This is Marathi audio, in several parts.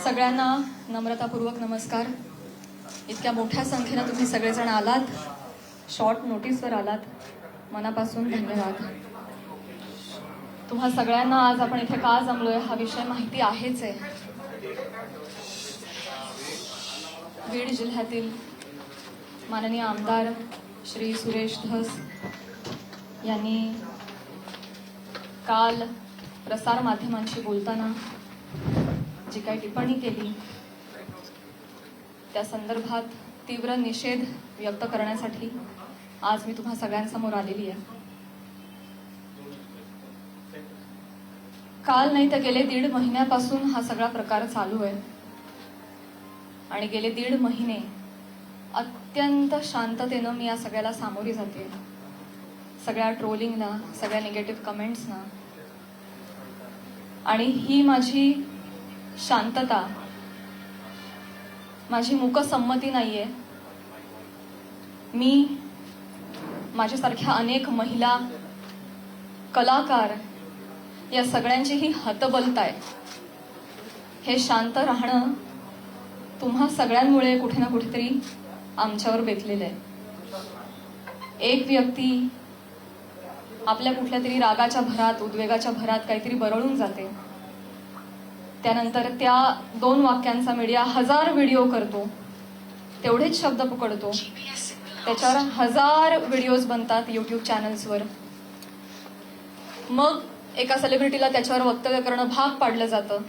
सगळ्यांना नम्रतापूर्वक नमस्कार. इतक्या मोठ्या संख्येनं तुम्ही सगळेजण आलात, शॉर्ट नोटीसवर आलात, मनापासून धन्यवाद. तुम्हा सगळ्यांना आज आपण इथे का जमलोय हा विषय माहिती आहेच आहे. बीड जिल्ह्यातील माननीय आमदार श्री सुरेश धस यांनी काल प्रसार माध्यमांशी बोलताना जी काही टिप्पणी केली त्या संदर्भात तीव्र निषेध व्यक्त करण्यासाठी आज मी तुम्हा सगळ्यांसमोर आलेली आहे. काल नाही तर गेले 1.5 महिन्यापासून हा सगळा प्रकार चालू आहे आणि गेले 1.5 महिने अत्यंत शांततेनं मी या सगळ्याला सामोरी जाते. सगळ्या ट्रोलिंगला, सगळ्या निगेटिव्ह कमेंट्सना. आणि ही माझी शांतता, माझी मूकसंमती नाहीये. मी माझ्यासारख्या अनेक महिला, कलाकार या सगळ्यांची ही हतबलता आहे. हे शांत राहणं तुम्हा सगळ्यांमुळे कुठे ना कुठेतरी आमच्यावर बेतलेलं आहे. एक व्यक्ती आपल्या कुठल्या तरी रागाच्या भरात, उद्वेगाच्या भरात काहीतरी बरळून जाते. त्यानंतर त्या 2 वाक्यांचा मीडिया 1000 व्हिडिओ करतो, तेवढेच शब्द पकडतो, त्याच्यावर 1000 व्हिडिओज बनतात युट्यूब चॅनल्सवर. मग एका सेलिब्रिटीला त्याच्यावर वक्तव्य करणं भाग पाडलं जातं.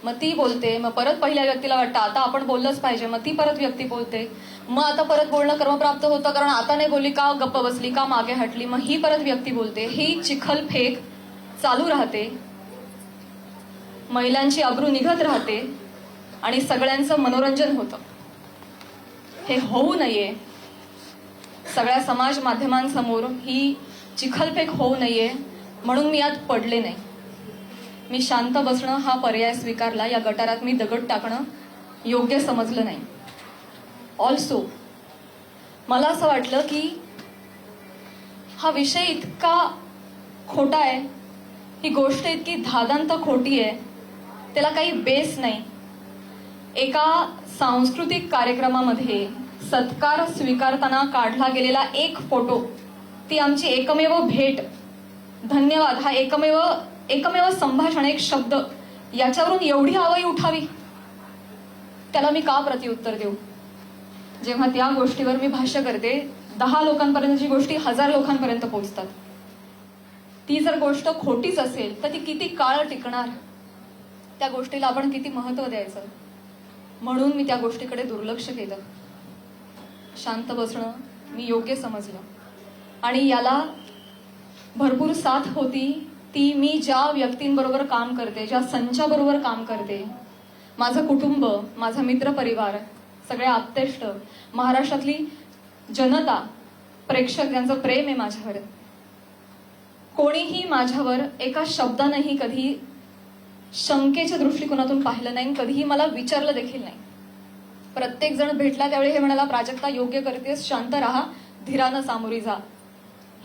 मग ती बोलते, मग परत पहिल्या व्यक्तीला वाटतं आता आपण बोललंच पाहिजे, मग ती परत व्यक्ती बोलते, मग आता परत बोलणं क्रमप्राप्त होतं कारण आता नाही बोलली का, गप्प बसली का, मागे हटली, मग ही परत व्यक्ती बोलते. ही चिखलफेक चालू राहते, महिलांची अब्रू निघत राहते आणि सगळ्यांचं मनोरंजन होतं. हे होऊ नये, सगळ्या समाज माध्यमांसमोर ही चिखलफेक होऊ नये म्हणून मी यात पडले नाही. मी शांत बसणं हा पर्याय स्वीकारला. या गटारात मी दगड टाकणं योग्य समजलं नाही. ऑल्सो मला असं वाटलं की हा विषय इतका खोटा आहे, ही गोष्ट इतकी धादांत खोटी आहे, त्याला काही बेस नाही. एका सांस्कृतिक कार्यक्रमामध्ये सत्कार स्वीकारताना काढला गेलेला एक फोटो, ती आमची एकमेव भेट, धन्यवाद, हा एकमेव संभाषण, एक शब्द, याच्यावरून एवढी आवई उठावी, त्याला मी का प्रत्युत्तर देऊ? जेव्हा त्या गोष्टीवर मी भाष्य करते 10 लोकांपर्यंतची गोष्टी 1000 लोकांपर्यंत पोहोचतात. ती जर गोष्ट खोटीच असेल तर ती किती काळ टिकणार? त्या गोष्टीला आपण किती महत्व द्यायचं? म्हणून मी त्या गोष्टीकडे दुर्लक्ष केलं. शांत बसणं मी योग्य समजलं आणि याला भरपूर साथ होती ती मी ज्या व्यक्तींबरोबर काम करते, ज्या संचाबरोबर काम करते, माझं कुटुंब, माझा मित्रपरिवार, सगळे आप्तेष्ट, महाराष्ट्रातली जनता, प्रेक्षक, ज्यांचं प्रेम आहे माझ्यावर. कोणीही माझ्यावर एका शब्दानेही कधी शंकेच्या दृष्टिकोनातून पाहिलं नाही, कधीही मला विचारलं देखील नाही. प्रत्येक जण भेटला त्यावेळी हे म्हणाला, प्राजक्ता योग्य करतेस, शांत राहा, धीरानं सामोरी जा.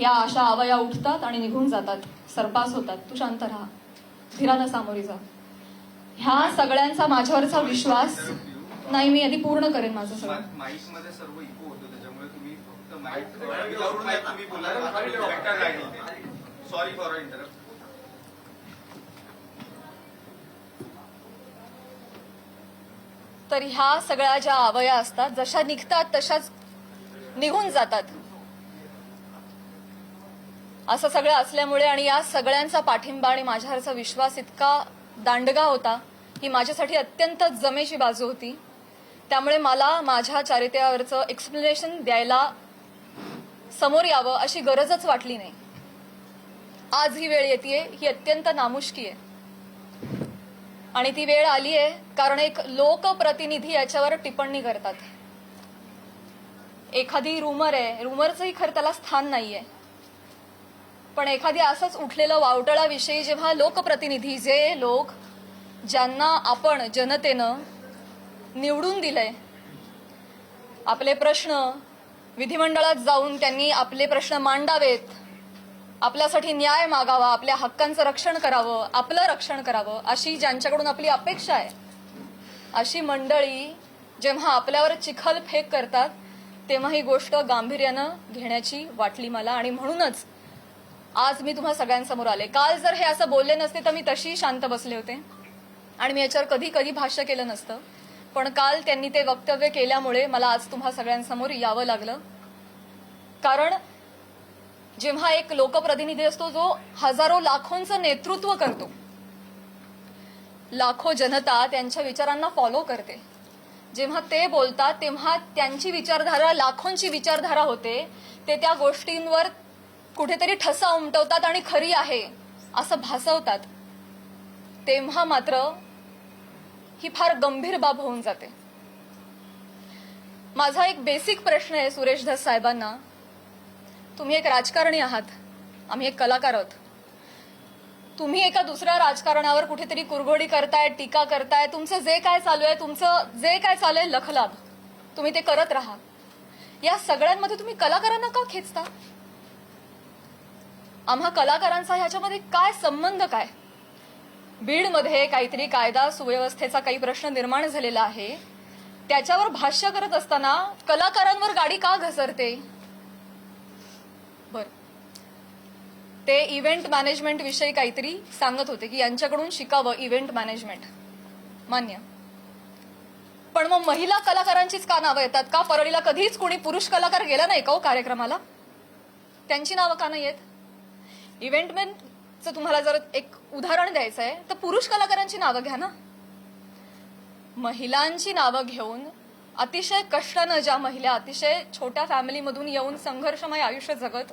या अशा आवया उठतात आणि निघून जातात, सरपास होतात, तू शांत राहा, धीरानं सामोरी जा. ह्या सगळ्यांचा माझ्यावरचा विश्वास नाही. मी आधी पूर्ण करेन माझं सगळं. माईक मध्ये सर्व इको होतो, त्याच्यामुळे तुम्ही फक्त माईक तुम्ही बोला. Sorry for interrupt. तर ह्या सगळ्या ज्या आवया असतात, जशा निघतात तशाच निघून जातात. असं सगळं असल्यामुळे आणि या सगळ्यांचा पाठिंबा आणि माझ्यावरचा विश्वास इतका दांडगा होता, ही माझ्यासाठी अत्यंत जमेची बाजू होती. त्यामुळे मला माझ्या चारित्र्यावरचं एक्सप्लेनेशन द्यायला समोर यावं अशी गरजच वाटली नाही. आज ही वेळ येतेय, ही अत्यंत नामुष्की आहे आणि ती वेळ आली आहे कारण एक लोकप्रतिनिधी याच्यावर टिप्पणी करतात. एखादी रूमर आहे, रूमरचंही खरं त्याला स्थान नाहीये, पण एखादी असंच उठलेलं वावटळाविषयी जेव्हा लोकप्रतिनिधी, जे लोक ज्यांना आपण जनतेनं निवडून दिलंय, आपले प्रश्न विधिमंडळात जाऊन त्यांनी आपले प्रश्न मांडावेत, आपल्यासाठी न्याय मागावा, आपल्या हक्कांचं रक्षण करावं, आपलं रक्षण करावं, अशी ज्यांच्याकडून आपली अपेक्षा आहे, अशी मंडळी जेव्हा आपल्यावर चिखलफेक करतात तेव्हा ही गोष्ट गांभीर्यानं घेण्याची वाटली मला, आणि म्हणूनच आज मी तुम्हा सगळ्यांसमोर आले. काल जर हे असं बोलले नसते तर मी तशी शांत बसले होते आणि मी याच्यावर कधी कधी भाष्य केलं नसतं, पण काल त्यांनी ते वक्तव्य केल्यामुळे मला आज तुम्हा सगळ्यांसमोर यावं लागलं. कारण जेव्हा एक लोकप्रतिनिधी असतो जो हजारो लाखोंचं नेतृत्व करतो, लाखो जनता त्यांच्या विचारांना फॉलो करते, जेव्हा ते बोलतात तेव्हा त्यांची विचारधारा लाखोंची विचारधारा होते, ते त्या गोष्टींवर कुठेतरी ठसा उमटवतात आणि खरी आहे असं भासवतात, तेव्हा मात्र ही फार गंभीर बाब होऊन जाते. माझा एक बेसिक प्रश्न आहे सुरेश धस साहेबांना. तुम्ही एक राजकारणी आहात, आम्ही एक कलाकार आहोत. तुम्ही एका दुसऱ्या राजकारणावर कुठेतरी कुरघोडी करताय, टीका करताय, तुमचं जे काय चालू आहे लखलाभ तुम्ही ते करत राहा. या सगळ्यांमध्ये तुम्ही कलाकारांना का खेचता? आम्हा कलाकारांचा ह्याच्यामध्ये काय संबंध? काय बीडमध्ये काहीतरी कायदा सुव्यवस्थेचा काही प्रश्न निर्माण झालेला आहे, त्याच्यावर भाष्य करत असताना कलाकारांवर गाडी का घसरते? बर, ते इव्हेंट मॅनेजमेंट विषयी काहीतरी सांगत होते की यांच्याकडून शिकावं इव्हेंट मॅनेजमेंट, मान्य. पण मग महिला कलाकारांचीच का नावं येतात? का परळीला कधीच कोणी पुरुष कलाकार गेला नाही का हो कार्यक्रमाला? त्यांची नावं का नाही येत? इव्हेंटमॅनचं तुम्हाला जर एक उदाहरण द्यायचं आहे तर पुरुष कलाकारांची नावं घ्या ना. महिलांची नावं घेऊन अतिशय कष्टानं ज्या महिला अतिशय छोट्या फॅमिलीमधून येऊन संघर्षमय आयुष्य जगत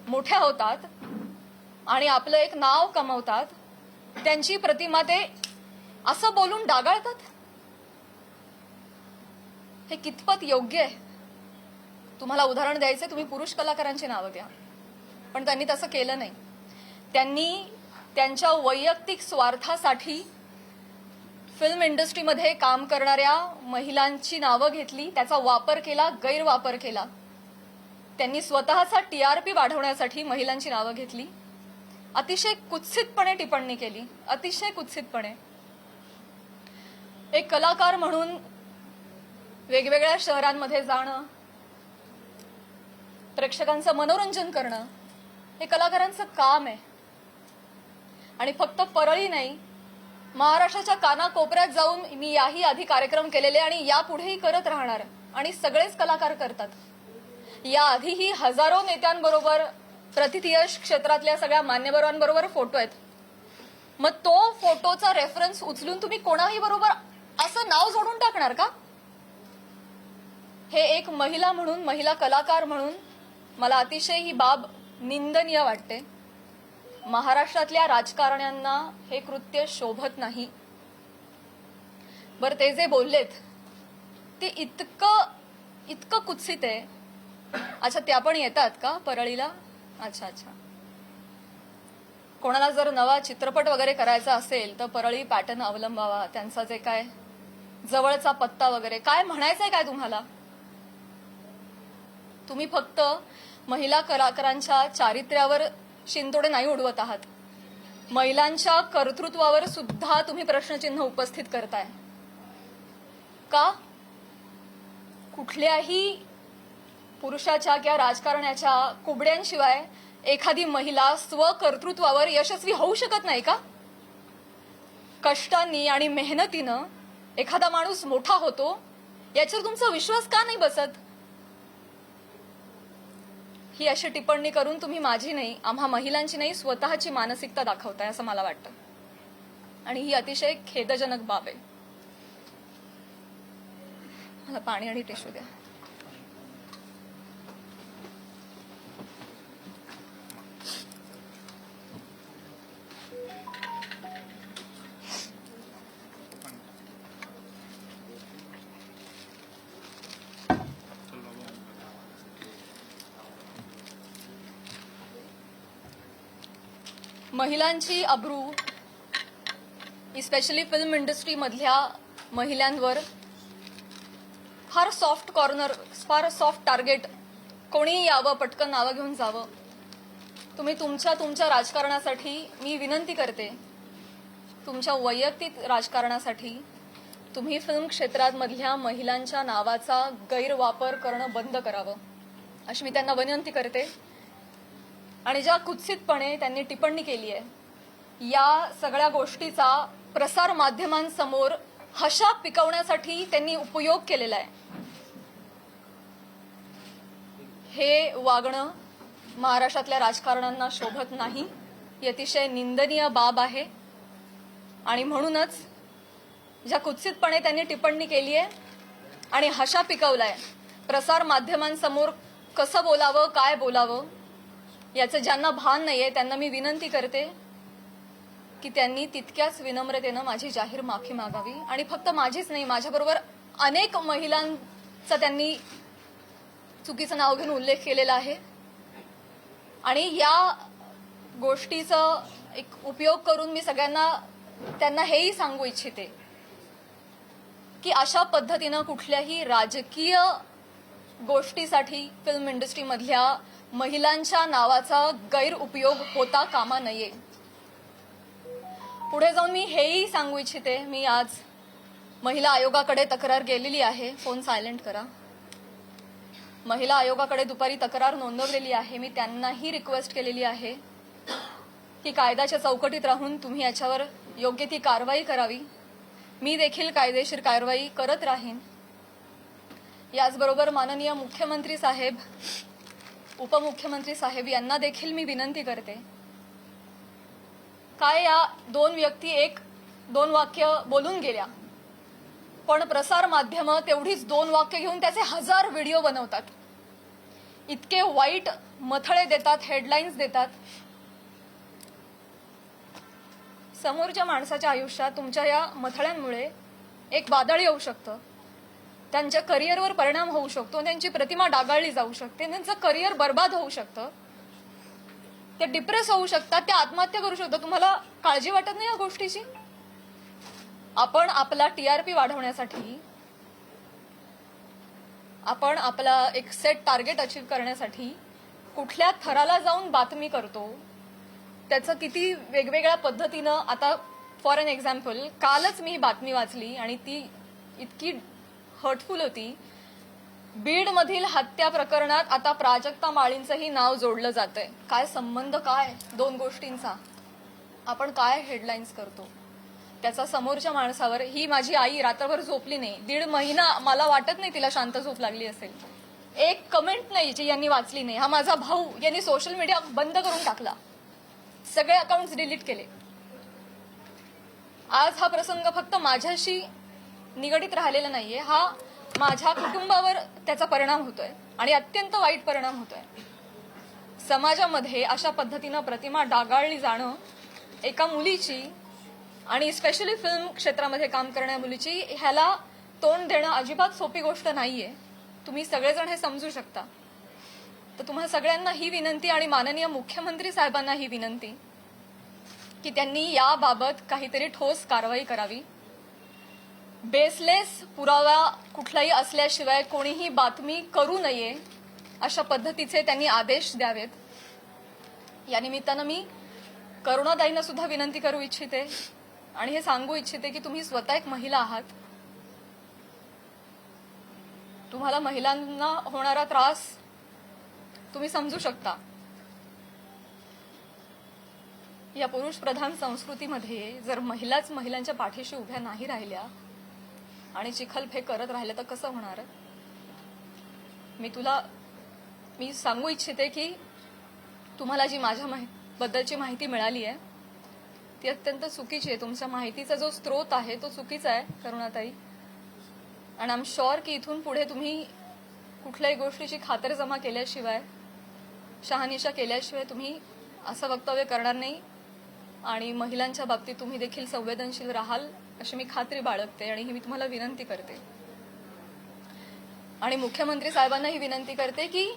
मोठ्या होतात आणि आपलं एक नाव कमवतात, त्यांची प्रतिमा ते असं बोलून डागाळतात, हे कितपत योग्य आहे? तुम्हाला उदाहरण द्यायचं, तुम्ही पुरुष कलाकारांची नावं घ्या, पण त्यांनी तसं केलं नाही. त्यांनी त्यांच्या वैयक्तिक स्वार्थासाठी फिल्म इंडस्ट्रीमध्ये काम करणाऱ्या महिलांची नावं घेतली, त्याचा वापर केला, गैरवापर केला. त्यांनी स्वतःचा टीआरपी वाढवण्यासाठी महिलांची नावं घेतली, अतिशय कुत्सितपणे टिप्पणी केली, अतिशय कुत्सितपणे. एक कलाकार म्हणून वेगवेगळ्या शहरांमध्ये जाणं, प्रेक्षकांचं मनोरंजन करणं हे कलाकारांचं काम आहे. आणि फक्त परळी नाही, महाराष्ट्राच्या कानाकोपऱ्यात जाऊन मी याही आधी कार्यक्रम केलेले आणि यापुढेही करत राहणार, आणि सगळेच कलाकार करतात. याआधीही हजारो नेत्यांबरोबर, प्रतिथयश क्षेत्रातल्या सगळ्या मान्यवरांबरोबर फोटो आहेत. मग तो फोटोचा रेफरन्स उचलून तुम्ही कोणाही बरोबर असं नाव जोडून टाकणार का? हे एक महिला म्हणून, महिला कलाकार म्हणून मला अतिशय ही बाब निंदनीय वाटते. महाराष्ट्रातल्या राजकारण्यांना हे कृत्य शोभत नाही. बरं, ते जे बोललेत ते इतकं कुत्सित आहे. अच्छा, त्या पण येतात का परळीला? अच्छा. कोणाला जर नवा चित्रपट वगैरे करायचा असेल तर परळी पॅटर्न अवलंबावा. त्यांचा जे काय जवळचा पत्ता वगैरे काय म्हणायचंय काय तुम्हाला? तुम्ही फक्त महिला कलाकारांच्या चारित्र्यावर शिंतोडे नाही उडवत आहात, महिलांच्या कर्तृत्वावर सुद्धा तुम्ही प्रश्नचिन्ह उपस्थित करताय. का? कुठल्याही पुरुषाच्या किंवा राजकारण्याच्या कुबड्यांशिवाय एखादी महिला स्वकर्तृत्वावर यशस्वी होऊ शकत नाही का? कष्टांनी आणि मेहनतीनं एखादा माणूस मोठा होतो, याच्यावर तुमचा विश्वास का नाही बसत? ही अशी टिप्पणी करून तुम्ही माझी नाही, आम्हा महिलांची नाही, स्वतःची मानसिकता दाखवताय असं मला वाटतं, आणि ही अतिशय खेदजनक बाब आहे. मला पाणी आणि टिश्यू द्या. महिलांची अब्रू, इस्पेशली फिल्म इंडस्ट्री मधल्या महिलांवर फार सॉफ्ट कॉर्नर, फार सॉफ्ट टार्गेट, कोणी यावं, पटकन नावं घेऊन जावं. तुम्ही तुमच्या राजकारणासाठी, मी विनंती करते, तुमच्या वैयक्तिक राजकारणासाठी तुम्ही फिल्म क्षेत्रात मधल्या महिलांच्या नावाचा गैरवापर करणं बंद करावं अशी मी त्यांना विनंती करते. आणि ज्या कुत्सितपणे त्यांनी टिप्पणी केली आहे या सगळ्या गोष्टीचा प्रसार माध्यमांसमोर हशा पिकवण्यासाठी त्यांनी उपयोग केलेला आहे. हे वागणं महाराष्ट्रातल्या राजकारण्यांना शोभत नाही. ही अतिशय निंदनीय बाब आहे. आणि म्हणूनच ज्या कुत्सितपणे त्यांनी टिप्पणी केली आहे आणि हशा पिकवलाय प्रसार माध्यमांसमोर कसं बोलावं काय बोलावं याचं ज्यांना भान नाहीये त्यांना मी विनंती करते की त्यांनी तितक्याच विनम्रतेनं माझी जाहीर माफी मागावी. आणि फक्त माझीच नाही माझ्याबरोबर अनेक महिलांचा त्यांनी चुकीचं नाव घेऊन उल्लेख केलेला आहे. आणि या गोष्टीचा एक उपयोग करून मी त्यांना हेही सांगू इच्छिते की अशा पद्धतीनं कुठल्याही राजकीय गोष्टीसाठी फिल्म इंडस्ट्रीमधल्या महिलांच्या नावाचा गैरउपयोग होता कामा नये. पुढे जाऊन मी हेही सांगू इच्छिते मी आज महिला आयोगाकडे तक्रार केलेली आहे. फोन सायलेंट करा. महिला आयोगाकडे दुपारी तक्रार नोंदवलेली आहे. मी त्यांनाही रिक्वेस्ट केलेली आहे की कायद्याच्या चौकटीत राहून तुम्ही याच्यावर योग्य ती कारवाई करावी. मी देखील कायदेशीर कारवाई करत राहीन. याचबरोबर माननीय मुख्यमंत्री साहेब उपमुख्यमंत्री साहेब यांना देखील मी विनंती करते काय या दोन व्यक्ती दोन वाक्य बोलून गेल्या पण प्रसार माध्यमं तेवढीच दोन वाक्य घेऊन त्याचे 1000 व्हिडिओ बनवतात. इतके वाईट मथळे देतात हेडलाईन्स देतात. समोरच्या माणसाच्या आयुष्यात तुमच्या या मथळ्यांमुळे एक वादळ येऊ शकतं. त्यांच्या करिअरवर परिणाम होऊ शकतो. त्यांची प्रतिमा डागाळली जाऊ शकते. त्यांचं करिअर बर्बाद होऊ शकतं. ते डिप्रेस होऊ शकतात. ते आत्महत्या करू शकतात. तुम्हाला काळजी वाटत नाही या गोष्टीची? आपण आपला टीआरपी वाढवण्यासाठी आपण आपला एक सेट टार्गेट अचीव करण्यासाठी कुठल्या थराला जाऊन बातमी करतो त्याचं किती वेगवेगळ्या पद्धतीनं. आता फॉर एन एक्झाम्पल कालच मी ही बातमी वाचली आणि ती इतकी हर्टफुल होती. बीडमधील हत्या प्रकरणात आता प्राजक्ता माळींचंही नाव जोडलं जातंय. काय संबंध काय दोन गोष्टींचा? आपण काय हेडलाईन्स करतो त्याचा समोरच्या माणसावर. ही माझी आई रात्रभर झोपली नाही 1.5 महिना. मला वाटत नाही तिला शांत झोप लागली असेल. एक कमेंट नाही जी यांनी वाचली नाही. हा माझा भाऊ यांनी सोशल मीडिया बंद करून टाकला. सगळे अकाउंट्स डिलीट केले. आज हा प्रसंग फक्त माझ्याशी निगडीत राहिलेला नाहीये. हा माझ्या कुटुंबावर त्याचा परिणाम होतोय आणि अत्यंत वाईट परिणाम होतोय. समाजामध्ये अशा पद्धतीनं प्रतिमा डागाळली जाणं एका मुलीची आणि स्पेशली फिल्म क्षेत्रामध्ये काम करणाऱ्या मुलीची ह्याला तोंड देणं अजिबात सोपी गोष्ट नाहीये. तुम्ही सगळेजण हे समजू शकता. तर तुम्हाला सगळ्यांना ही विनंती आणि माननीय मुख्यमंत्री साहेबांना ही विनंती की त्यांनी याबाबत काहीतरी ठोस कारवाई करावी. बेसलेस पुरावा कुठलाही असल्याशिवाय कोणीही बातमी करू नये अशा पद्धतीचे त्यांनी आदेश द्यावेत. या निमित्तानं मी करुणाताईंना सुद्धा विनंती करू इच्छिते आणि हे सांगू इच्छिते की तुम्ही स्वतः एक महिला आहात. तुम्हाला महिलांना होणारा त्रास तुम्ही समजू शकता. या पुरुष प्रधान संस्कृतीमध्ये जर महिलाच महिलांच्या पाठीशी उभ्या नाही राहिल्या आणि चिखलफेक करत राहिल्या तर कसं होणार? मी सांगू इच्छिते की तुम्हाला जी माझ्या बद्दलची माहिती मिळाली आहे ती अत्यंत चुकीची आहे. तुमच्या माहितीचा जो स्रोत आहे तो चुकीचा आहे करुणाताई. आणि आय एम शुअर की इथून पुढे तुम्ही कुठल्याही गोष्टीची खातरजमा केल्याशिवाय शहानिशा केल्याशिवाय तुम्ही असं वक्तव्य करणार नाही आणि महिलांच्या बाबतीत तुम्ही देखील संवेदनशील राहाल अशी मी खात्री बाळगते आणि ही मी तुम्हाला विनंती करते. आणि मुख्यमंत्री साहेबांना ही विनंती करते की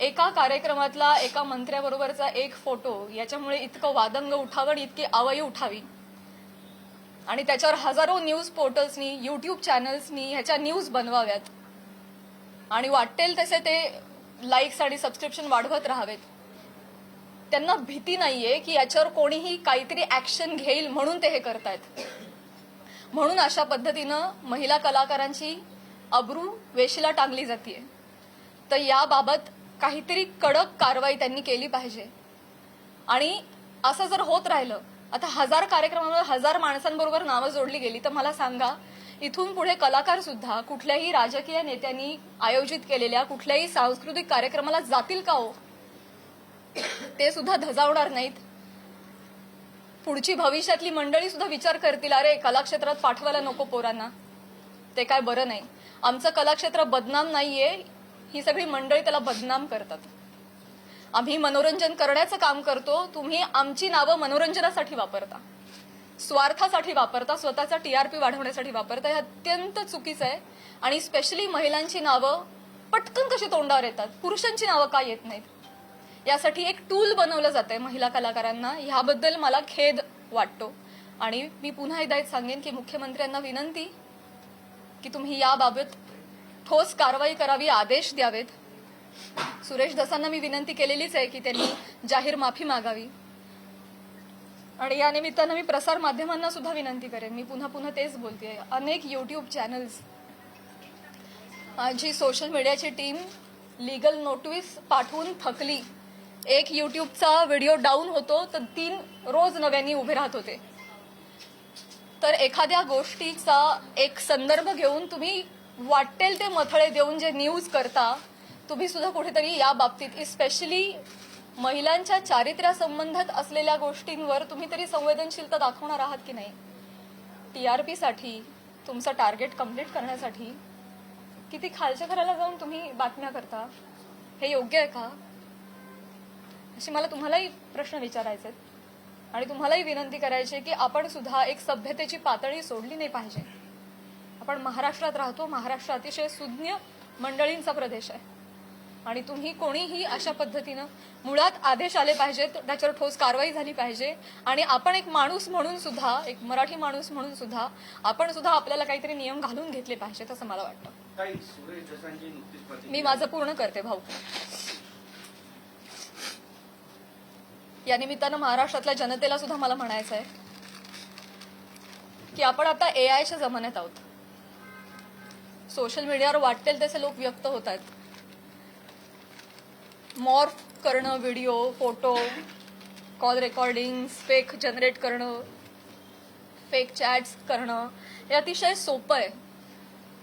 एका कार्यक्रमातला एका मंत्र्याबरोबरचा एक फोटो याच्यामुळे इतकं वादंग उठावं आणि इतकी आवई उठावी आणि त्याच्यावर हजारो न्यूज पोर्टल्सनी युट्यूब चॅनल्सनी ह्याच्या न्यूज बनवाव्यात आणि वाटेल तसे ते लाईक्स आणि सबस्क्रिप्शन वाढवत राहावेत. त्यांना भीती नाहीये की याच्यावर कोणीही काहीतरी ऍक्शन घेईल म्हणून ते हे करतायत. म्हणून अशा पद्धतीनं महिला कलाकारांची अब्रू वेशीला टांगली जाते. तर याबाबत काहीतरी कडक कारवाई त्यांनी केली पाहिजे. आणि असं जर होत राहिलं, आता 1000 कार्यक्रमांवर 1000 माणसांबरोबर नावं जोडली गेली, तर मला सांगा इथून पुढे कलाकार सुद्धा कुठल्याही राजकीय नेत्यांनी आयोजित केलेल्या कुठल्याही सांस्कृतिक कार्यक्रमाला जातील का हो? ते सुद्धा धजावणार नाहीत. पुढची भविष्यातली मंडळी सुद्धा विचार करतील, अरे कलाक्षेत्रात पाठवायला नको पोरांना, ते काय बरं नाही. आमचं कलाक्षेत्र बदनाम नाहीये, ही सगळी मंडळी त्याला बदनाम करतात. आम्ही मनोरंजन करण्याचं काम करतो, तुम्ही आमची नावं मनोरंजनासाठी वापरता, स्वार्थासाठी वापरता, स्वतःचा TRP वाढवण्यासाठी वापरता. हे अत्यंत चुकीचं आहे. आणि स्पेशली महिलांची नावं पटकन कशी तोंडावर येतात, पुरुषांची नावं का येत नाहीत, यासाठी एक टूल बनवलं जातंय महिला कलाकारांना. ह्याबद्दल मला खेद वाटतो. आणि मी पुन्हा एकदा सांगेन की मुख्यमंत्र्यांना विनंती की तुम्ही याबाबत ठोस कारवाई करावी, आदेश द्यावेत. सुरेश धसांना मी विनंती केलेलीच आहे की त्यांनी जाहीर माफी मागावी. आणि या निमित्तानं मी प्रसार माध्यमांना सुद्धा विनंती करेन, मी पुन्हा पुन्हा तेच बोलतेय. अनेक YouTube चॅनल्स, माझी सोशल मीडियाची टीम लीगल नोटीस पाठवून थकली. एक YouTubeचा व्हिडिओ डाऊन होतो तर 3 रोज नव्याने उभे राहत होते. तर एखाद्या गोष्टीचा एक संदर्भ घेऊन तुम्ही वाटेल ते मथळे देऊन जे न्यूज करता, तुम्ही सुद्धा कुठेतरी या बाबतीत स्पेशली महिलांच्या चारित्र्यासंबंधात असलेल्या गोष्टींवर तुम्ही तरी संवेदनशीलता दाखवणार आहात की नाही? TRP साठी, तुमचं टार्गेट कम्प्लीट करण्यासाठी किती खालच्या घराला जाऊन तुम्ही बातम्या करता, हे योग्य आहे का? अशी मला तुम्हालाही प्रश्न विचारायचे आणि तुम्हालाही विनंती करायची की आपण सुद्धा एक सभ्यतेची पातळी सोडली नाही पाहिजे. आपण महाराष्ट्रात राहतो, महाराष्ट्र अतिशय सुज्ञ मंडळींचा प्रदेश आहे. आणि तुम्ही कोणीही अशा पद्धतीनं मुळात आदेश आले पाहिजेत, त्याच्यावर ठोस कारवाई झाली पाहिजे. आणि आपण एक माणूस म्हणून सुद्धा, एक मराठी माणूस म्हणून सुद्धा आपण सुद्धा आपल्याला काहीतरी नियम घालून घेतले पाहिजेत असं मला वाटतं. मी माझं पूर्ण करते भाऊ. या निमित्तानं महाराष्ट्रातल्या जनतेला सुद्धा मला म्हणायचं आहे की आपण आता AIच्या जमान्यात आहोत. सोशल मीडियावर वाटेल तसे लोक व्यक्त होत आहेत. मॉर्फ करणं, video, photo, call recording, fake generate करणं, फेक चॅट्स करणं, हे अतिशय सोपं आहे.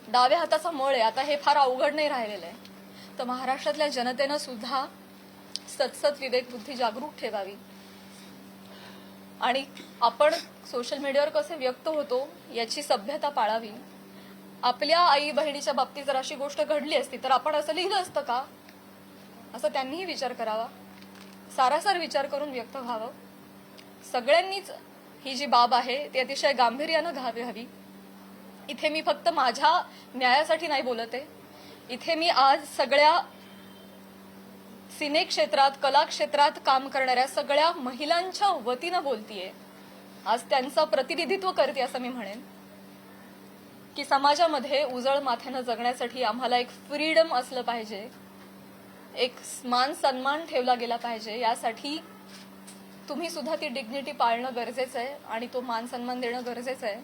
डाव्या हाताचा मळ आहे. आता हे फार अवघड नाही राहिलेलं आहे. तर महाराष्ट्रातल्या जनतेनं सुद्धा सतसत विवेक बुद्धी जागरूक ठेवावी. आणि आपण सोशल मीडियावर कसे व्यक्त होतो याची सभ्यता पाळावी. आपल्या आई बहिणीच्या बाबतीत जर अशी गोष्ट घडली असती तर आपण असं लिहिलं असतं का, असं त्यांनीही विचार करावा. सारासार विचार करून व्यक्त व्हावं. सगळ्यांनीच ही जी बाब आहे ती अतिशय गांभीर्यानं घ्यावी. इथे मी फक्त माझ्या न्यायासाठी नाही बोलत आहे. इथे मी आज सगळ्या सिने क्षेत्रात, कला क्षेत्रात काम करणाऱ्या सगळ्या महिलांच्या वतीनं बोलतीये. आज त्यांचं प्रतिनिधित्व करते असं मी म्हणेन की समाजामध्ये उजळ माथ्यानं जगण्यासाठी आम्हाला एक फ्रीडम असलं पाहिजे, एक मान सन्मान ठेवला गेला पाहिजे. यासाठी तुम्ही सुद्धा ती डिग्निटी पाळणं गरजेचं आहे आणि तो मान सन्मान देणं गरजेचं आहे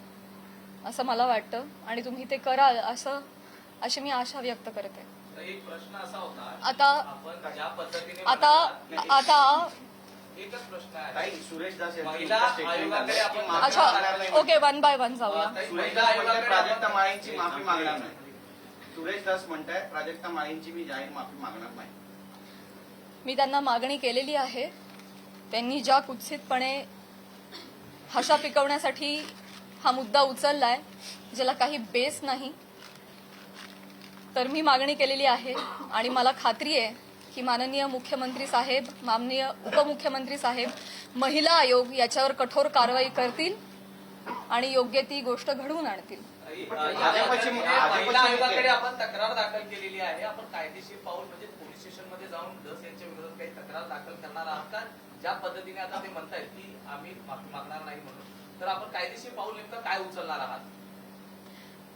असं मला वाटतं. आणि तुम्ही ते कराल अशी मी आशा व्यक्त करते. एक प्रश्न असा होता, आता आपण ज्या पद्धतीने एकच प्रश्न आहे. सुरेश दास महिला आयोगाकडे आपण अच्छा, ओके, 1 बाय 1 जाऊया. महिला आयोगाकडे प्राजक्ता माळींची माफी मागणार नाही. सुरेश दास म्हणताय प्राजक्ता माळींची मी जाहीर माफी मागणार नाही. मी त्यांना मागणी केलेली आहे. त्यांनी ज्या कुत्सितपणे हशा पिकवण्यासाठी हा मुद्दा उचललाय, ज्याला काही बेस नाही, तर मी मागणी केलेली आहे. आणि मला खात्री आहे की माननीय मुख्यमंत्री साहेब, माननीय उपमुख्यमंत्री साहेब, महिला आयोग याच्यावर कठोर कारवाई करतील आणि योग्य ती गोष्ट घडवून आणतील. महिला आयोगाकडे आपण तक्रार दाखल केलेली आहे. आपण कायदेशीर पाऊल म्हणजे पोलीस स्टेशनमध्ये जाऊन दस यांच्या विरोधात काही तक्रार दाखल करणार आहात का? ज्या पद्धतीने आता ते म्हणतायत की आम्ही माफी मागणार नाही म्हणून, तर आपण कायदेशीर पाऊल नेमकं काय उचलणार आहात?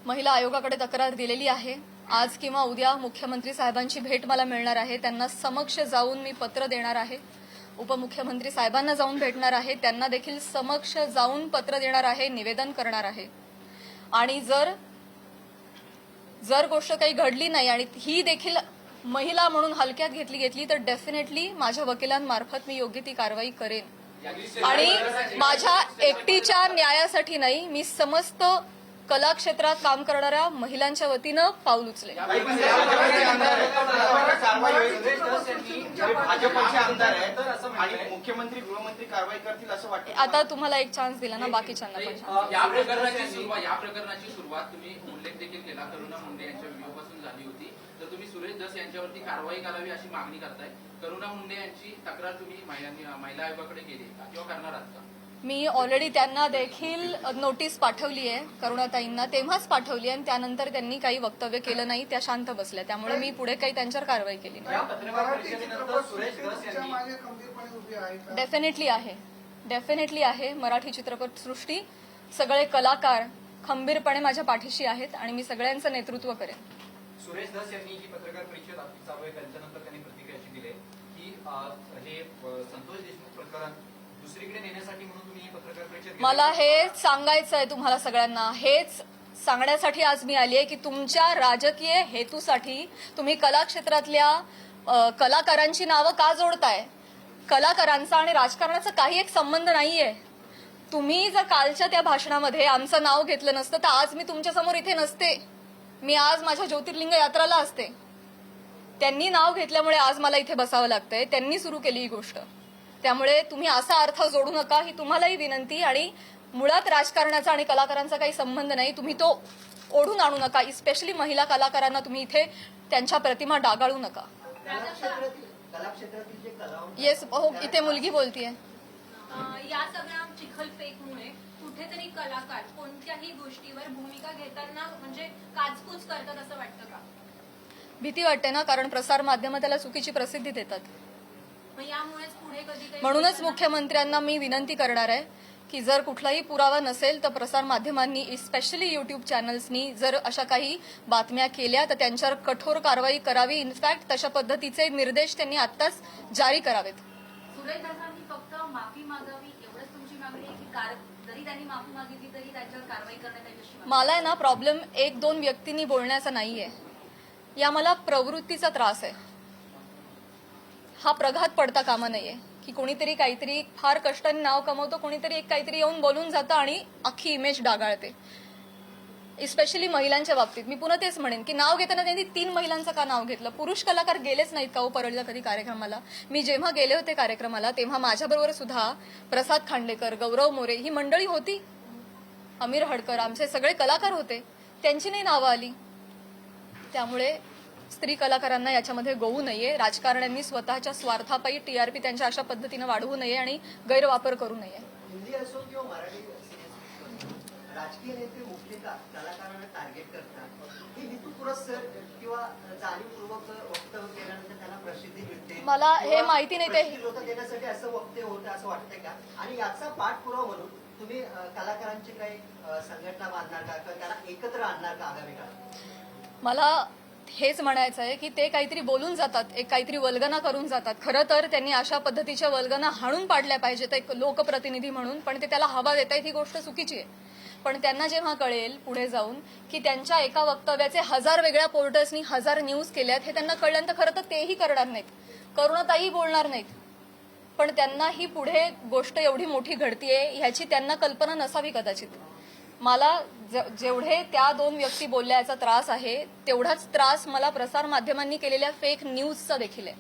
महिला आयोगाकडे तक्रार दिलेली आहे. आज किंवा उद्या मुख्यमंत्री साहेबांची भेट मला मिळणार आहे. त्यांना समक्ष जाऊन मी पत्र देणार आहे. उपमुख्यमंत्री साहेबांना जाऊन भेटणार आहे. त्यांना देखील समक्ष जाऊन पत्र देणार आहे, निवेदन करणार आहे. आणि जर गोष्ट काही घडली नाही आणि ही देखील महिला म्हणून हलक्यात घेतली तर डेफिनेटली माझ्या वकिलांमार्फत मी योग्य ती कारवाई करेन आणि माझ्या एकटीच्या न्यायासाठी नाही, मी समस्त कला क्षेत्रात काम करणाऱ्या महिलांच्या वतीनं पाऊल उचलेन. भाजपचे आमदार आहेत आणि मुख्यमंत्री गृहमंत्री कारवाई करतील असं वाटतं. आता तुम्हाला एक चान्स दिला ना, बाकीच्यांना पण chance. या प्रकरणाची सुरुवात तुम्ही उल्लेख देखील केला, करुणा मुंडे यांच्या व्हिडिओपासून झाली होती. तर तुम्ही सुरेश धस यांच्यावरती कारवाई करावी अशी मागणी करताय. करुणा मुंडे यांची तक्रार तुम्ही महिला आयोगाकडे केली का किंवा करणार आहात का? मी ऑलरेडी त्यांना देखील नोटीस पाठवली आहे, करुणाताईंना तेव्हाच पाठवली आहे आणि त्यानंतर त्यांनी काही वक्तव्य केलं नाही, त्या शांत बसल्या. त्यामुळे मी पुढे काही त्यांच्यावर कारवाई केली नाही. या पत्रकार परिषदेनंतर सुरेश धस यांनी डेफिनेटली आहे. मराठी चित्रपटसृष्टी सगळे कलाकार खंबीरपणे माझ्या पाठीशी आहेत आणि मी सगळ्यांचं नेतृत्व करेन. सुरेश धस यांनी ही पत्रकार परिषद आपली चालू आहे, त्यांच्यानंतर त्यांनी प्रतिक्रिया अशी दिली की हे संतोष देशमुख प्रकरण दुसरीकडे नेण्यासाठी म्हणून तुम्ही ही पत्रकार परिषद घेतली. मला हेच सांगायचं आहे तुम्हाला सगळ्यांना, हेच सांगण्यासाठी आज मी आली आहे की तुमच्या राजकीय हेतूसाठी तुम्ही कला क्षेत्रातल्या कलाकारांची नावं का जोडताय? कलाकारांचा आणि राजकारणाचा काही एक संबंध नाहीये. तुम्ही जर कालच्या त्या भाषणामध्ये आमचं नाव घेतलं नसतं तर आज मी तुमच्यासमोर इथे नसते. मी आज माझ्या ज्योतिर्लिंग यात्राला असते. त्यांनी नाव घेतल्यामुळे आज मला इथे बसावं लागतंय. त्यांनी सुरू केली ही गोष्ट. त्यामुळे तुम्ही असा अर्थ जोडू नका, ही तुम्हालाही विनंती. आणि मुळात राजकारणाचा आणि कलाकारांचा काही संबंध नाही. तुम्ही तो ओढून आणू नका. स्पेशली महिला कलाकारांना तुम्ही इथे त्यांच्या प्रतिमा डागाळू नका. येस, हो, इथे मुलगी बोलतीये. या सगळ्या चिखलफेकमुळे कुठेतरी कलाकार कोणत्याही गोष्टीवर भूमिका घेताना म्हणजे काचकूच करतात असं वाटतं का? भीती वाटते ना, कारण प्रसार माध्यम त्याला चुकीची प्रसिद्धी देतात. मग यामुळेच पुढे कधी काही म्हणूनच मुख्यमंत्र्यांना मी विनंती करणार आहे की जर कुठलाही पुरावा नसेल तर प्रसार माध्यमांनी स्पेशली युट्यूब चॅनल्सनी जर अशा काही बातम्या केल्या तर त्यांच्यावर कठोर कारवाई करावी. इनफॅक्ट तशा पद्धतीचे निर्देश त्यांनी आत्ताच जारी करावेत. सुरेश दासांनी फक्त माफी मागावी एवढंच तुमची मागणी आहे की जरी त्यांनी माफी मागितली तरी त्यांच्यावर कारवाई करण्यात येईल अशी मागणी? मला आहे ना प्रॉब्लेम एक दोन व्यक्तींनी बोलण्याचा नाहीये. या मला प्रवृत्तीचा त्रास आहे. हा प्रघात पडता कामा नाहीये की कोणीतरी काहीतरी फार कष्टाने नाव कमवतो, कोणीतरी एक काहीतरी येऊन बोलून जातं आणि अख्खी इमेज डागाळते. स्पेशली महिलांच्या बाबतीत मी पुन्हा तेच म्हणेन की नाव घेताना त्यांनी 3 महिलांचं का नाव घेतलं? पुरुष कलाकार गेलेच नाहीत का हो परळीला कधी कार्यक्रमाला? मी जेव्हा गेले होते कार्यक्रमाला तेव्हा माझ्याबरोबर सुद्धा प्रसाद खांडेकर, गौरव मोरे ही मंडळी होती. अमीर हडकर, आमचे सगळे कलाकार होते. त्यांची नाही नावं आली. त्यामुळे स्त्री कलाकारांना याच्यामध्ये गोवू नये. राजकारण्यांनी स्वतःच्या स्वार्थापायी टीआरपी त्यांच्या अशा पद्धतीनं वाढवू नये आणि गैरवापर करू नये. हिंदी असो किंवा मराठी राजकीय नेते मुख्यतः कलाकारांना टार्गेट करतात. हे हेतुपुरस्सर किंवा जाणीवपूर्वक वक्तव्य केल्यानंतर त्यांना प्रसिद्धी मिळते. मला हे माहिती नाही ते होतं देण्यासाठी असं वक्तव्य होतं असं वाटतंय का? आणि याचा पाठपुरावा म्हणून तुम्ही कलाकारांची काही संघटना बांधणार का किंवा त्यांना एकत्र आणणार का आगामी काळात? मला हेच म्हणायचं आहे की ते काहीतरी बोलून जातात, एक काहीतरी वल्गना करून जातात. खरं तर त्यांनी अशा पद्धतीच्या वल्गना हाणून पाडल्या पाहिजेत एक लोकप्रतिनिधी म्हणून, पण ते त्याला हवा देत आहेत ही गोष्ट चुकीची आहे. पण त्यांना जेव्हा कळेल पुढे जाऊन की त्यांच्या एका वक्तव्याचे 1000 वेगळ्या पोर्टल्सनी 1000 न्यूज केल्यात हे त्यांना कळल्यानंतर खरं तर तेही करणार नाहीत, करुणाताई बोलणार नाहीत. पण त्यांना ही पुढे गोष्ट एवढी मोठी घडतीये ह्याची त्यांना कल्पना नसावी कदाचित. मला जेवढे त्या 2 व्यक्ती बोलल्याचा त्रास आहे तेवढाच त्रास मला प्रसार माध्यमांनी केलेल्या फेक न्यूजचा देखील आहे.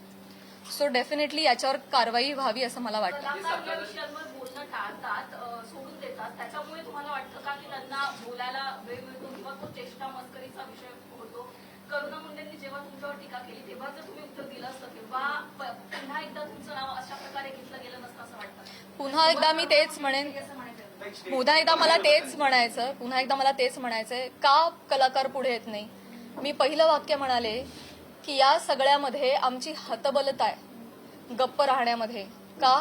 सो डेफिनेटली याच्यावर कारवाई व्हावी असं मला वाटतं. कलाकार या विषयांवर बोलणं टाळतात, सोडून देतात. त्याच्यामुळे तुम्हाला वाटतं का की त्यांना बोलायला वेळ मिळतो किंवा तो चेष्टा मस्करीचा विषय होतो? करुणा मुंडेंनी जेव्हा तुमच्यावर टीका केली तेव्हा जर तुम्ही उत्तर दिलं असतं तेव्हा पुन्हा एकदा तुमचं नाव अशा प्रकारे घेतलं गेलं नसतं असं वाटतं? पुन्हा एकदा मी तेच म्हणेन, पुन्हा एकदा मला तेच म्हणायचंय का कलाकार पुढे येत नाही. मी पहिलं वाक्य म्हणाले की या सगळ्यामध्ये आमची हतबलता आहे गप्प राहण्यामध्ये. का?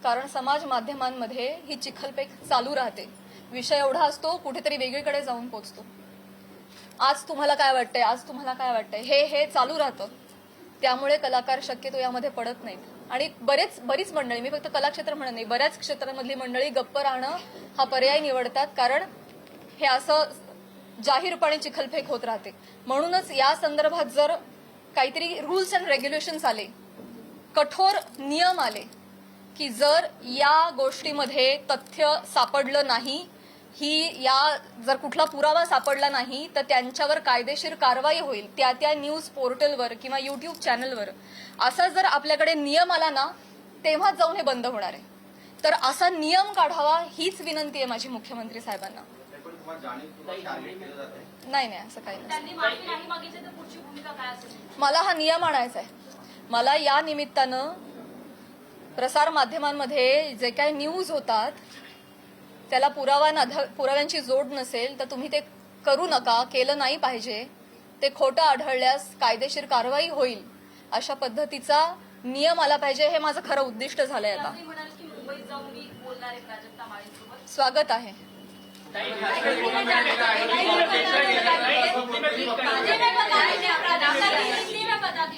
कारण समाज माध्यमांमध्ये ही चिखलपेक चालू राहते. विषय एवढा असतो कुठेतरी वेगळीकडे जाऊन पोचतो. आज तुम्हाला काय वाटतंय हे चालू राहतं. त्यामुळे कलाकार शक्यतो यामध्ये पडत नाहीत. आणि बरीच मंडळी, मी फक्त कलाक्षेत्र म्हणत नाही, बऱ्याच क्षेत्रांमधली मंडळी गप्प राहणं हा पर्याय निवडतात. कारण हे असं जाहीरपणे चिखलफेक होत राहते. म्हणूनच या संदर्भात जर काहीतरी रूल्स अँड रेग्युलेशन्स आले, कठोर नियम आले की जर या गोष्टीमध्ये तथ्य सापडलं नाही, जर कुठला पुरावा सापडला नाही तर त्यांच्यावर कायदेशीर कारवाई होईल त्या न्यूज पोर्टलवर किंवा युट्यूब चॅनलवर, असा जर आपल्याकडे नियम आला ना तेव्हाच जाऊन हे बंद होणार आहे. तर असा नियम काढावा हीच विनंती आहे माझी मुख्यमंत्री साहेबांना. पण तुम्हाला जाणीवपूर्वक टार्गेट केलं जातंय. नाही असं काही नाही. त्यांनी माफी नाही मागितली तर पुढची भूमिका काय असेल? मला हा नियम आणायचा आहे. मला या निमित्तानं प्रसार माध्यमांमध्ये जे काही न्यूज होतात त्याला पुराव्यांची जोड नसेल तर तुम्ही ते करू नका, केलं नाही पाहिजे. ते खोटं आढळल्यास कायदेशीर कारवाई होईल अशा पद्धतीचा नियम आला पाहिजे. हे माझं खरं उद्दिष्ट झालंय. आता तुम्ही म्हणाल की मुंबईत जाऊन मी बोलणार आहे प्राजक्ता माळींसोबत. स्वागत आहे.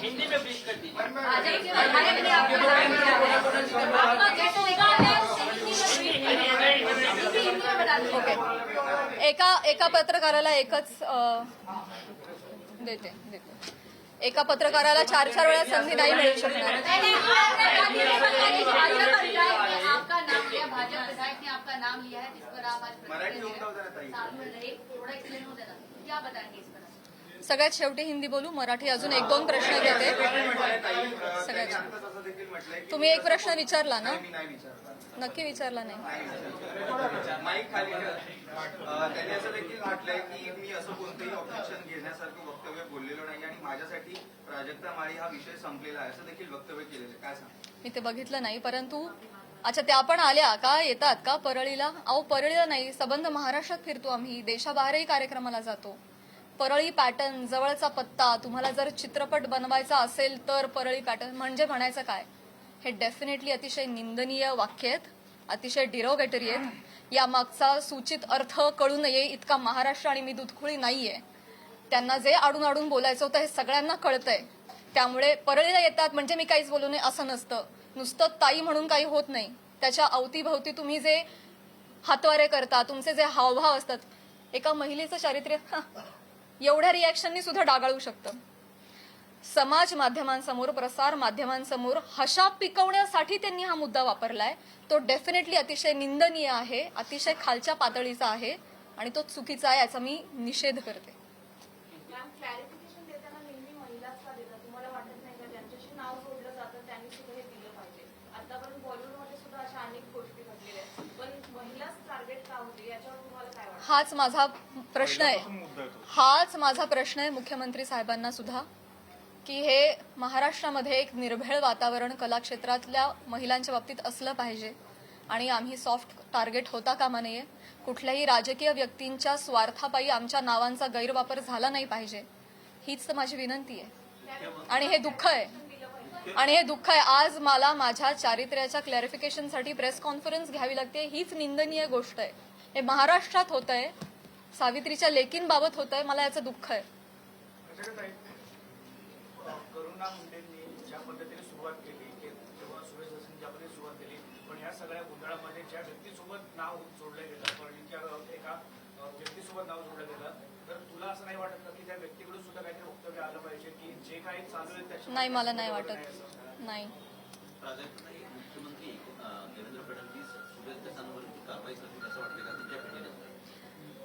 हिंदी में प्लीज कर दीजिए. ओके. एका पत्रकाराला देते. एका पत्रकाराला 4 वेळा संधी नाही मिळू शकणार. आपका नाम लिया, भाजपा विधायक ने आपका नाम लिया है जिस पर आप आज मराठी होता होता ना ताई. थोड़ा एक्सप्लेन हो देना, क्या बताएंगे इस पर? सगळ्यात शेवटी हिंदी बोलू, मराठी अजून 1-2 प्रश्न घेते. त्यांनी आत्ताच असं देखील म्हटलंय की तुम्ही एक प्रश्न विचारला ना? मी नाही विचारला. नक्की विचारला नाही. माईक खाली ठेवा. त्यांनी असं देखील म्हटलंय की मी असं कोणतंही ऑब्जेक्शन घेण्यासारखं वक्तव्य बोललेलो नाही आणि माझ्यासाठी प्राजक्ता माळी हा विषय संपलेला आहे असं देखील वक्तव्य केलेलं आहे. काय सांगा? मी ते बघितलं नाही, परंतु अच्छा त्या पण आल्या का, येतात का परळीला? अहो परळीला नाही, सबंध महाराष्ट्रात फिरतो आम्ही, देशाबाहेरही कार्यक्रमाला जातो. परळी पॅटर्न, जवळचा पत्ता, तुम्हाला जर चित्रपट बनवायचा असेल तर परळी पॅटर्न म्हणजे म्हणायचं काय? हे डेफिनेटली अतिशय निंदनीय वाक्य आहेत, अतिशय डिरोगेटरी आहेत. यामागचा सूचित अर्थ कळू नये इतका महाराष्ट्र आणि मी दुधखुळी नाहीये. त्यांना जे आडून आडून बोलायचं होतं हे सगळ्यांना कळतंय. त्यामुळे परळीला येतात म्हणजे मी काहीच बोलू नये असं नसतं. नुसतं ताई म्हणून काही होत नाही. त्याच्या अवतीभवती तुम्ही जे हातवारे करता, तुमचे जे हावभाव असतात, एका महिलेचं चारित्र्य एवढ्या रिॲक्शननी सुद्धा डागाळू शकतं. समाज माध्यमांसमोर, प्रसार माध्यमांसमोर हशा पिकवण्यासाठी त्यांनी हा मुद्दा वापरलाय. तो डेफिनेटली अतिशय निंदनीय आहे, अतिशय खालच्या पातळीचा आहे आणि तो चुकीचा आहे, याचा मी निषेध करते. क्लॅरिफिकेशन देताना नेहमी महिलाच का देतात? तुम्हाला वाटत नाही का ज्यांच्याशी नाव जोडलं जातं त्यांनी सुद्धा हे दिलं पाहिजे? आतापर्यंत बॉलिवूडमध्ये सुद्धा अशा अनेक गोष्टी घडलेल्या आहेत, पण महिलाच टार्गेट का होते याच्यावर तुम्हाला काय वाटतं? हाच माझा प्रश्न आहे. हाच माझा प्रश्न आहे मुख्यमंत्री साहेबांना सुद्धा, की हे महाराष्ट्रामध्ये एक निर्भेळ वातावरण कलाक्षेत्रातल्या महिलांच्या बाबतीत असलं पाहिजे आणि आम्ही सॉफ्ट टार्गेट होता कामा नये. कुठल्याही राजकीय व्यक्तींच्या स्वार्थापायी आमच्या नावांचा गैरवापर झाला नाही पाहिजे, हीच तर माझी विनंती आहे. आणि हे दुःख आहे. आज मला माझ्या चारित्र्याच्या क्लॅरिफिकेशनसाठी प्रेस कॉन्फरन्स घ्यावी लागते, हीच निंदनीय गोष्ट आहे. हे महाराष्ट्रात होत आहे, सावित्रीच्या लेकींबाबत होत आहे, मला याचं दुःख आहे. करुणा मुंडेंनी ज्या पद्धतीने सुरुवात केली तेव्हा सुरेश दसनी ज्या पद्धतीने सुरुवात केली, पण ह्या सगळ्या गोंधळामध्ये ज्या व्यक्तीसोबत नाव जोडलं गेलं, परळीच्या एका व्यक्तीसोबत नाव जोडलं गेलं, तर तुला असं नाही वाटत का की त्या व्यक्तीकडून सुद्धा काहीतरी वक्तव्य आलं पाहिजे की जे काही चालू आहे त्याच्या? नाही, मला नाही वाटत. नाही. मुख्यमंत्री देवेंद्र फडणवीस सुरेश दसांवरती कारवाई करतील असं वाटतं का तुमच्या पिढीने?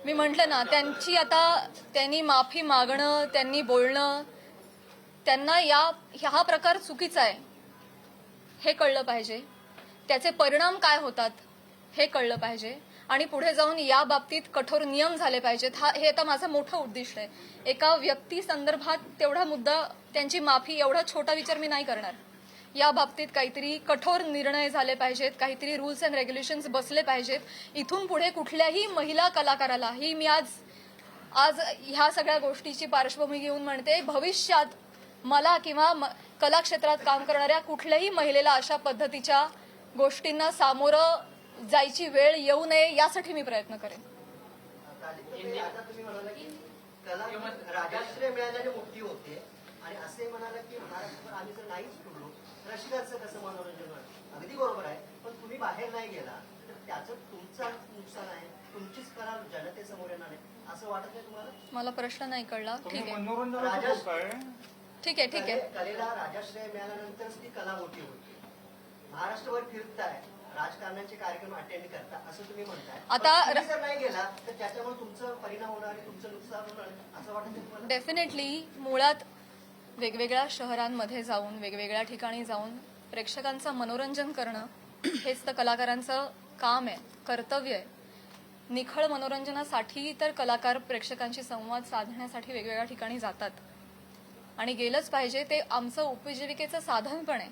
मी म्हटलं ना, त्यांनी माफी मागणं, त्यांनी बोलणं, त्यांना हा प्रकार चुकीचा आहे हे कळलं पाहिजे. त्याचे परिणाम काय होतात हे कळलं पाहिजे आणि पुढे जाऊन या बाबतीत कठोर नियम झाले पाहिजेत. हे आता माझं मोठं उद्दिष्ट आहे. एका व्यक्ती संदर्भात तेवढा मुद्दा, त्यांची माफी, एवढा छोटा विचार मी नाही करणार. या बाबतीत काहीतरी कठोर निर्णय झाले पाहिजेत, काहीतरी रूल्स अँड रेग्युलेशन्स बसले पाहिजेत. इथून पुढे कुठल्याही महिला कलाकाराला, ही मी आज ह्या सगळ्या गोष्टीची पार्श्वभूमी घेऊन म्हणते, भविष्यात मला किंवा कला क्षेत्रात काम करणाऱ्या कुठल्याही महिलेला अशा पद्धतीच्या गोष्टींना सामोरं जायची वेळ येऊ नये यासाठी मी प्रयत्न करेन. आता तुम्ही म्हणाला की कला राजश्री मिळाल्याने मोठी होते आणि असे म्हणाला की महाराष्ट्रावर आम्ही जर नाहीच फिरलो रसिकांचं कसं मनोरंजन होणार? अगदी बरोबर आहे, पण तुम्ही बाहेर नाही गेला तर त्याचं तुमचं नुकसान आहे, तुमचीच कला जनतेसमोर येणार आहे. असं वाटत नाही तुम्हाला? मला प्रश्न नाही कळला. ठीक आहे राजश्री- ठीक आहे ठीक आहे. कलेला राजाश्रय मिळाल्यानंतरच ती कला मोठी होती. महाराष्ट्रभर फिरताय, राजकारणाचे कार्यक्रम अटेंड करता असं तुम्ही म्हणताय. आता पण तुम्ही जर नाही गेला तर त्याच्यामुळे तुमचं परिणाम होणार आणि तुमचं नुकसान होणार असं वाटत नाही तुम्हाला? डेफिनेटली मुळात वेगवेगळ्या शहरांमध्ये जाऊन वेगवेगळ्या ठिकाणी जाऊन प्रेक्षकांचं मनोरंजन करणं हेच तर कलाकारांचं काम आहे, कर्तव्य आहे. निखळ मनोरंजनासाठी तर कलाकार प्रेक्षकांशी संवाद साधण्यासाठी वेगवेगळ्या ठिकाणी जातात आणि गेलंच पाहिजे. ते आमचं उपजीविकेचं साधन पण आहे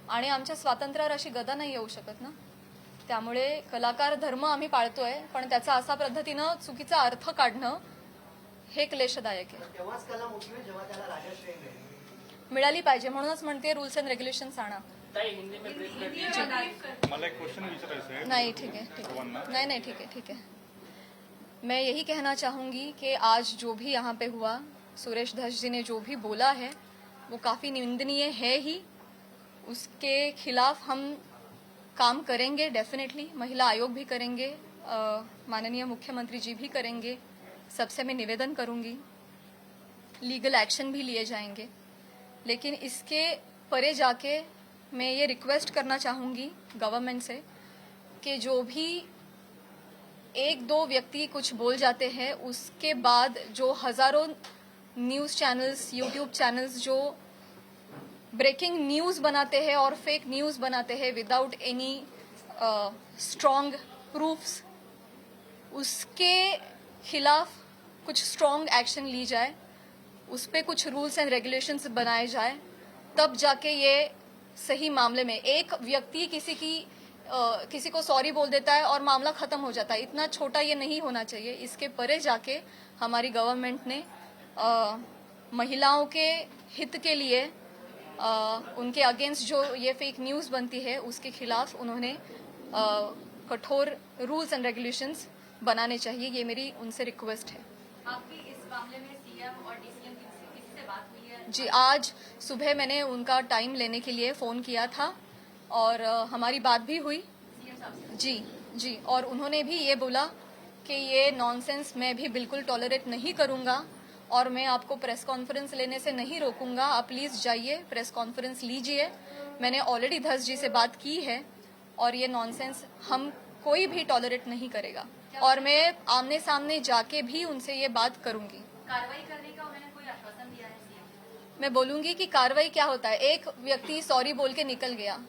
आणि आमच्या स्वातंत्र्यावर अशी गदा नाही येऊ शकत ना. त्यामुळे कलाकार धर्म आम्ही पाळतोय, पण त्याचा असा पद्धतीनं चुकीचा अर्थ काढणं हे क्लेशदायक आहे. तेव्हाच कला मोठी होईल जेव्हा त्याला राजाश्रय मिळेल. मिळाली पाहिजे, म्हणूनच म्हणते रूल्स अँड रेग्युलेशन्स आणा. मला एक क्वेश्चन विचारायचं आहे. नहीं ठीक है ठीक है, नहीं नहीं ठीक है ठीक है. मैं यही कहना चाहूंगी कि आज जो भी यहाँ पे हुआ, सुरेश धस जी ने जो भी बोला है वो काफ़ी निंदनीय है ही. उसके खिलाफ हम काम करेंगे डेफिनेटली. महिला आयोग भी करेंगे, माननीय मुख्यमंत्री जी भी करेंगे. सबसे मैं निवेदन करूंगी, लीगल एक्शन भी लिए जाएंगे. लेकिन इसके परे जाके मैं ये रिक्वेस्ट करना चाहूँगी गवर्नमेंट से कि जो भी एक दो व्यक्ति कुछ बोल जाते हैं, उसके बाद जो हज़ारों न्यूज़ चैनल्स, यूट्यूब चैनल्स जो ब्रेकिंग न्यूज़ बनाते हैं और फेक न्यूज़ बनाते हैं विदाउट एनी स्ट्रॉन्ग प्रूफ्स, उसके खिलाफ कुछ स्ट्रॉन्ग एक्शन ली जाए, उस पर कुछ रूल्स एंड रेगुलेशंस बनाए जाए. तब जाके ये सही मामले में एक व्यक्ति किसी को सॉरी बोल देता है और मामला खत्म हो जाता है. इतना छोटा ये नहीं होना चाहिए. इसके परे जाके हमारी गवर्नमेंट ने महिलाओं के हित के लिए उनके अगेंस्ट जो ये फेक न्यूज़ बनती है उसके खिलाफ उन्होंने कठोर रूल्स एंड रेगुलेशंस बनाने चाहिए. ये मेरी उनसे रिक्वेस्ट है. आपकी इस मामले में सीएम और डीसीएम किसी से बात हुई है? जी, आज सुबह मैंने उनका टाइम लेने के लिए फ़ोन किया था और हमारी बात भी हुई. सीएम साहब से? जी जी, और उन्होंने भी ये बोला कि ये नॉनसेंस मैं भी बिल्कुल टॉलरेट नहीं करूंगा और मैं आपको प्रेस कॉन्फ्रेंस लेने से नहीं रोकूंगा. आप प्लीज़ जाइए, प्रेस कॉन्फ्रेंस लीजिए. मैंने ऑलरेडी धस जी से बात की है और ये नॉनसेंस हम कोई भी टॉलरेट नहीं करेगा और मैं आमने सामने जाके भी उनसे ये बात करूंगी. कार्रवाई करने का उन्होंने कोई आश्वासन दिया है सीएम? मैं बोलूंगी कि कार्रवाई क्या होता है. एक व्यक्ति सॉरी बोल के निकल गया,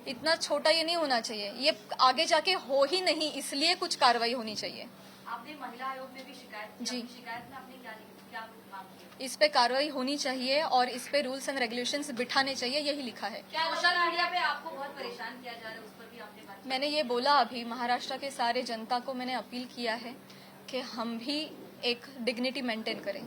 इतना छोटा ये नहीं होना चाहिए. ये आगे जाके हो ही नहीं, इसलिए कुछ कार्रवाई होनी चाहिए. आपने महिला आयोग में भी शिकायत की. जी. शिकायत में आपने क्या मांग की? इस पे कार्रवाई होनी चाहिए और इस पे रूल्स एंड रेगुलेशंस बिठाने चाहिए, यही लिखा है. क्या सोशल मीडिया पे आपको बहुत परेशान किया जा रहा है, उस पर भी आपने बात की? मैंने ये बोला अभी, महाराष्ट्र के सारे जनता को मैंने अपील किया है कि हम भी एक डिग्निटी मेंटेन करें.